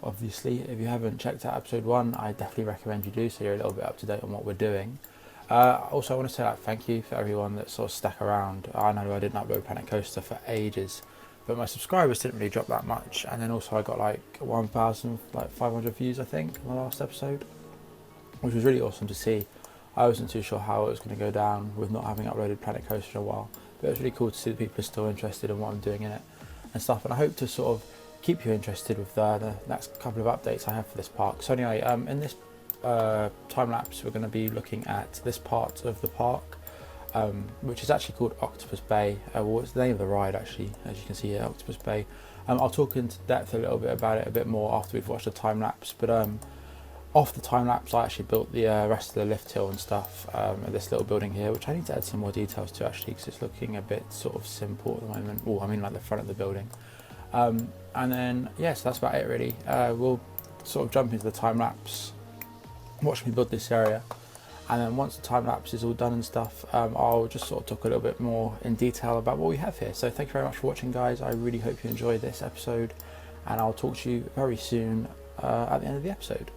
Obviously, if you haven't checked out episode 1, I definitely recommend you do, so you're a little bit up to date on what we're doing. Also, I want to say thank you for everyone that sort of stuck around. I know I didn't upload Planet Coaster for ages, but my subscribers didn't really drop that much, and then also I got like 1,500 views I think on the last episode, which was really awesome to see. I wasn't too sure how it was going to go down with not having uploaded Planet Coaster in a while, but it was really cool to see that people are still interested in what I'm doing in it and stuff, and I hope to sort of keep you interested with the next couple of updates I have for this park. So anyway, in this time lapse we're going to be looking at this part of the park, which is actually called Octopus Bay. Well, it's the name of the ride actually, as you can see here, Octopus Bay. I'll talk into depth a little bit about it a bit more after we've watched the time lapse, but off the time lapse I actually built the rest of the lift hill and stuff at this little building here, which I need to add some more details to actually, because it's looking a bit sort of simple at the moment. Well, I mean like the front of the building. And then yes, that's about it really. We'll sort of jump into the time lapse, watch me build this area, and then once the time lapse is all done and stuff, I'll just sort of talk a little bit more in detail about what we have here. So thank you very much for watching, guys. I really hope you enjoyed this episode, and I'll talk to you very soon at the end of the episode.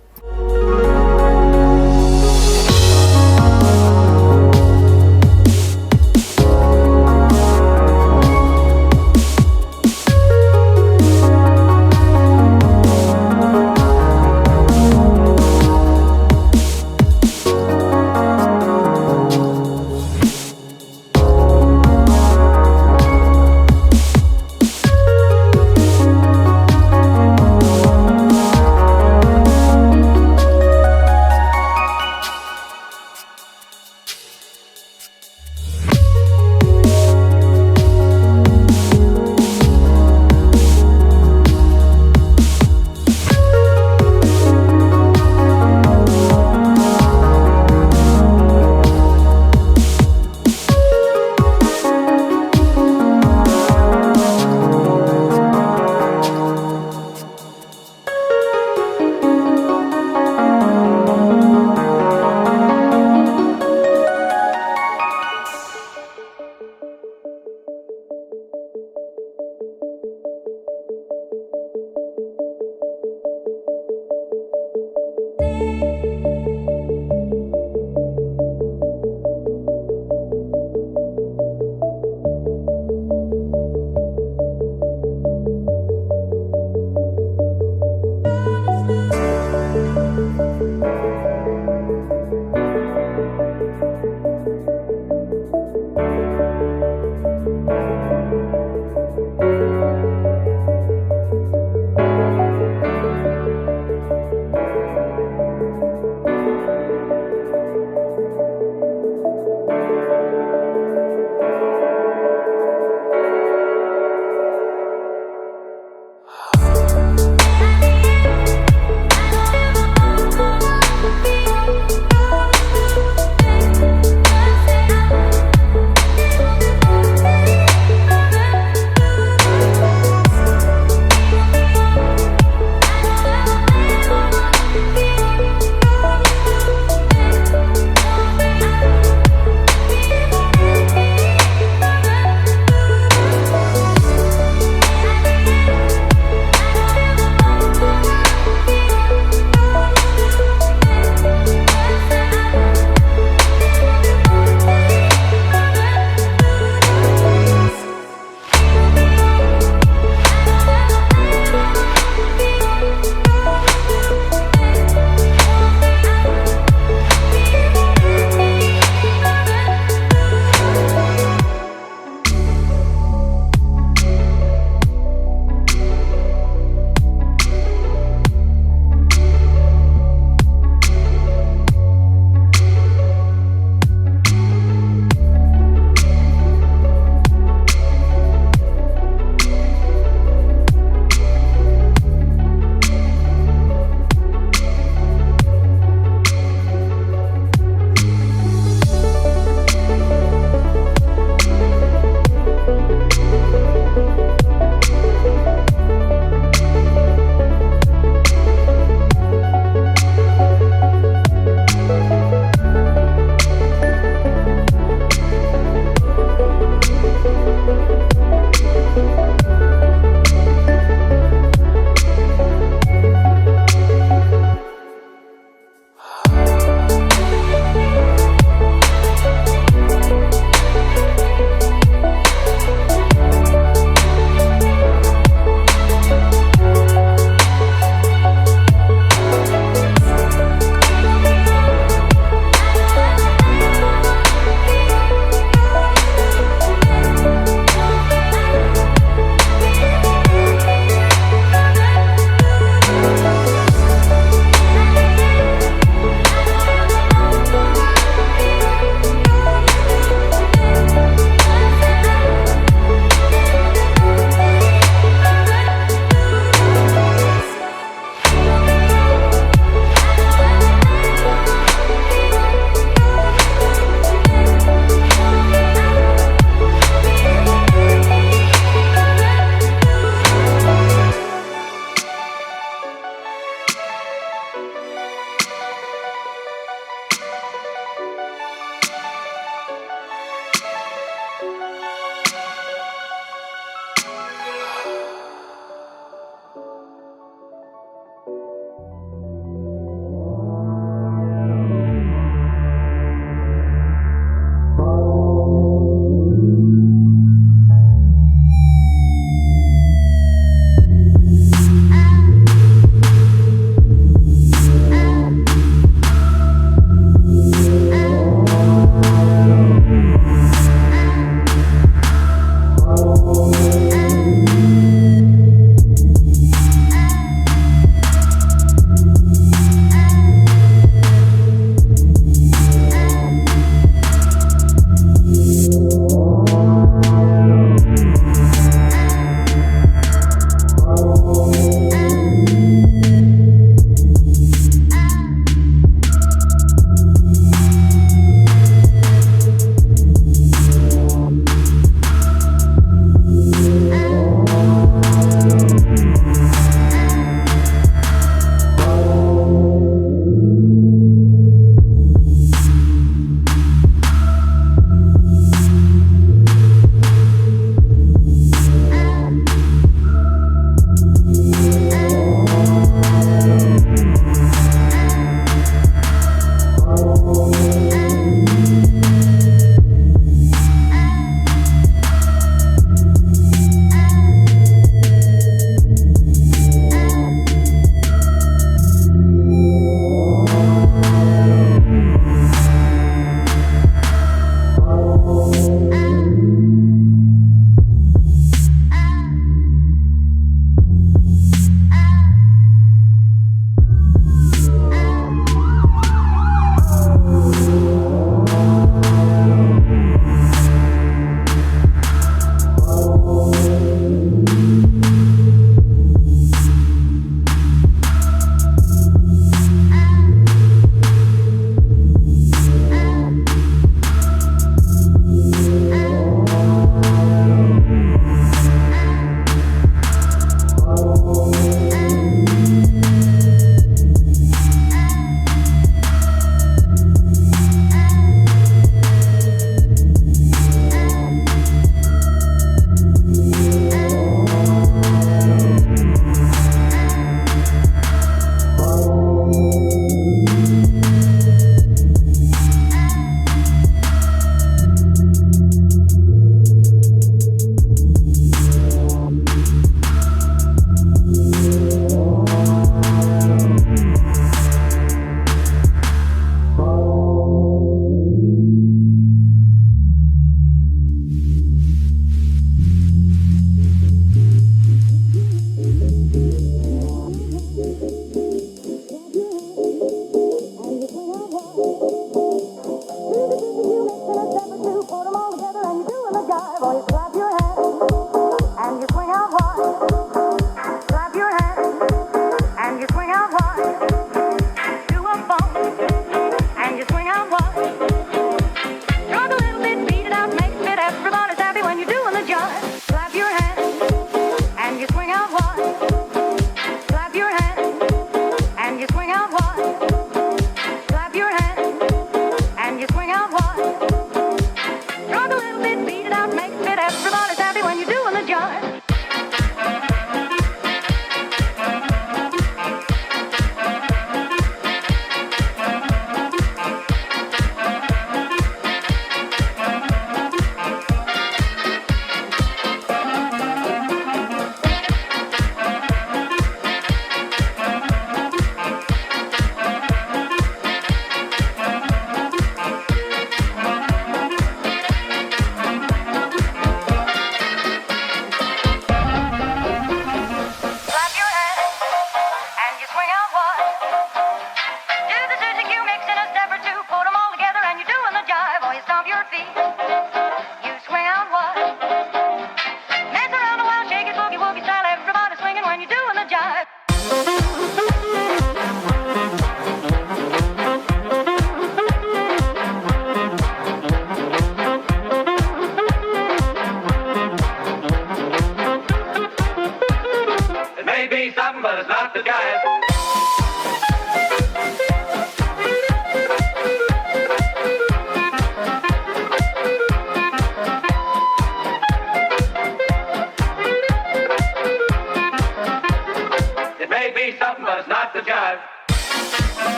be something, but it's not the jive.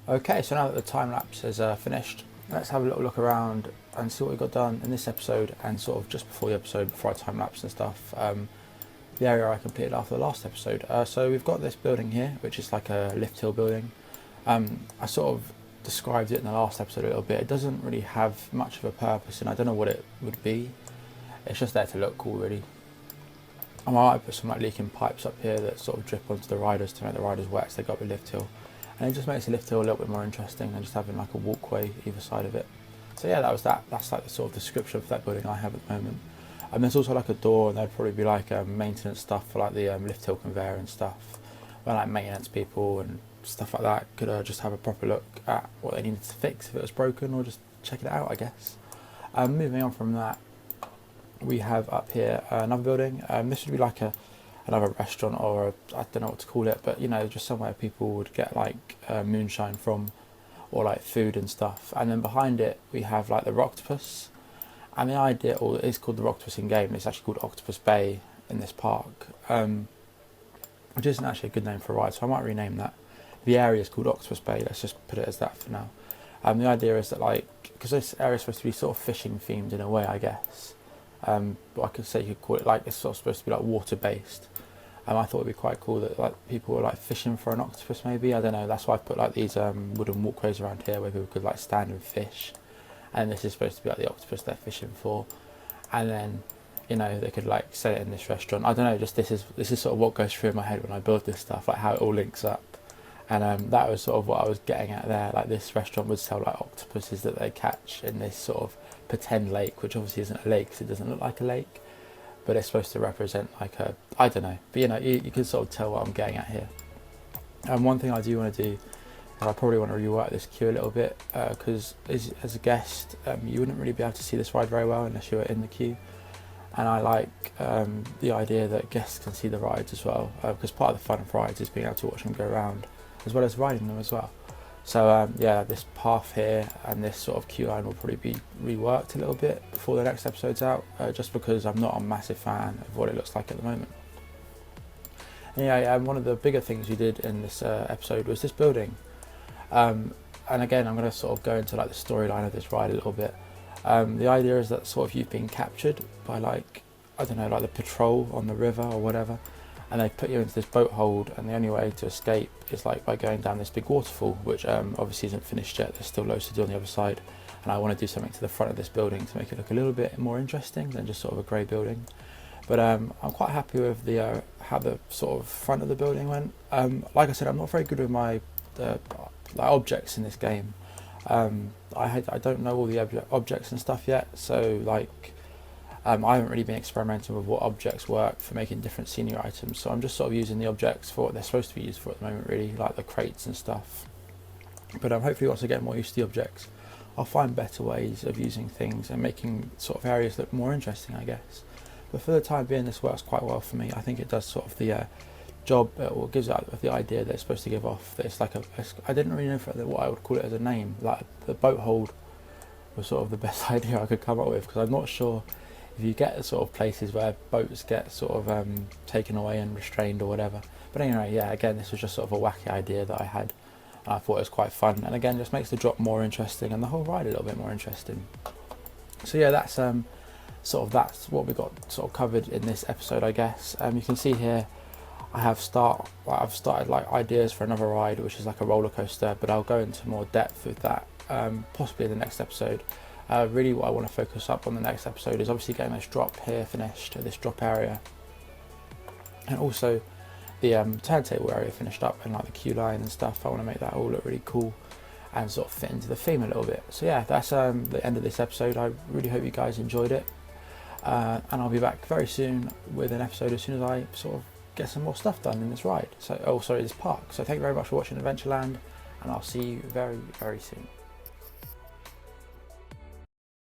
Okay, so now that the time lapse is finished, let's have a little look around and see what we got done in this episode and sort of just before the episode, before I time lapse and stuff, the area I completed after the last episode. So we've got this building here, which is like a lift hill building. I sort of described it in the last episode a little bit. It doesn't really have much of a purpose and I don't know what it would be. It's just there to look cool really. I might put some like leaking pipes up here that sort of drip onto the riders to make the riders wet as they go up the lift hill. And it just makes the lift hill a little bit more interesting than just having like a walkway either side of it. So yeah, that was that. That's like the sort of description of that building I have at the moment. And there's also like a door, and there'd probably be like maintenance stuff for like the lift hill conveyor and stuff, where like maintenance people and stuff like that could just have a proper look at what they needed to fix if it was broken, or just check it out, I guess. Moving on from that, we have up here another building. This would be like another restaurant, or I don't know what to call it, but you know, just somewhere people would get like moonshine from, or like food and stuff. And then behind it we have like the Rocktopus, and the idea, or it is called the Rocktopus in game, it's actually called Octopus Bay in this park, which isn't actually a good name for a ride, so I might rename that. The area is called Octopus Bay, let's just put it as that for now. The idea is that, like, because this area is supposed to be sort of fishing themed in a way, I guess, but I could say you could call it like, it's sort of supposed to be like water based. I thought it'd be quite cool that like people were like fishing for an octopus maybe, I don't know, that's why I put like these wooden walkways around here where people could like stand and fish, and this is supposed to be like the octopus they're fishing for, and then, you know, they could like set it in this restaurant. I don't know, just this is sort of what goes through in my head when I build this stuff, like how it all links up. And that was sort of what I was getting at there, like this restaurant would sell like octopuses that they catch in this sort of pretend lake, which obviously isn't a lake because it doesn't look like a lake, but it's supposed to represent like a, I don't know, but you know, you can sort of tell what I'm getting at here. And one thing I do want to do, and I probably want to rework this queue a little bit, because as a guest, you wouldn't really be able to see this ride very well unless you were in the queue. and I like the idea that guests can see the rides as well, because part of the fun of rides is being able to watch them go around as well as riding them as well. So yeah, this path here and this sort of queue line will probably be reworked a little bit before the next episode's out, just because I'm not a massive fan of what it looks like at the moment. And yeah, one of the bigger things we did in this episode was this building. And again, I'm going to sort of go into like the storyline of this ride a little bit. The idea is that sort of you've been captured by like, I don't know, like the patrol on the river or whatever, and they put you into this boat hold, and the only way to escape is like by going down this big waterfall, which obviously isn't finished yet. There's still loads to do on the other side, and I want to do something to the front of this building to make it look a little bit more interesting than just sort of a grey building. But I'm quite happy with the how the sort of front of the building went. Like I said, I'm not very good with my like objects in this game. I don't know all the objects and stuff yet, so like I haven't really been experimenting with what objects work for making different scenery items, so I'm just sort of using the objects for what they're supposed to be used for at the moment, really, like the crates and stuff. But hopefully once I get more used to the objects, I'll find better ways of using things and making sort of areas look more interesting, I guess. But for the time being, this works quite well for me. I think it does sort of the job, or gives out the idea that it's supposed to give off, that it's like I didn't really know what I would call it as a name. Like the boat hold was sort of the best idea I could come up with, because I'm not sure if you get the sort of places where boats get sort of taken away and restrained or whatever. But anyway, yeah, again, this was just sort of a wacky idea that I had, and I thought it was quite fun, and again, just makes the drop more interesting and the whole ride a little bit more interesting. So yeah, that's that's what we got sort of covered in this episode, I guess. You can see here I've started like ideas for another ride, which is like a roller coaster, but I'll go into more depth with that possibly in the next episode. Really what I want to focus up on the next episode is obviously getting this drop here finished, this drop area, and also the turntable area finished up, and like the queue line and stuff. I want to make that all look really cool and sort of fit into the theme a little bit. So yeah, that's the end of this episode. I really hope you guys enjoyed it, and I'll be back very soon with an episode as soon as I sort of get some more stuff done in this ride. This park. So thank you very much for watching Adventureland, and I'll see you very, very soon.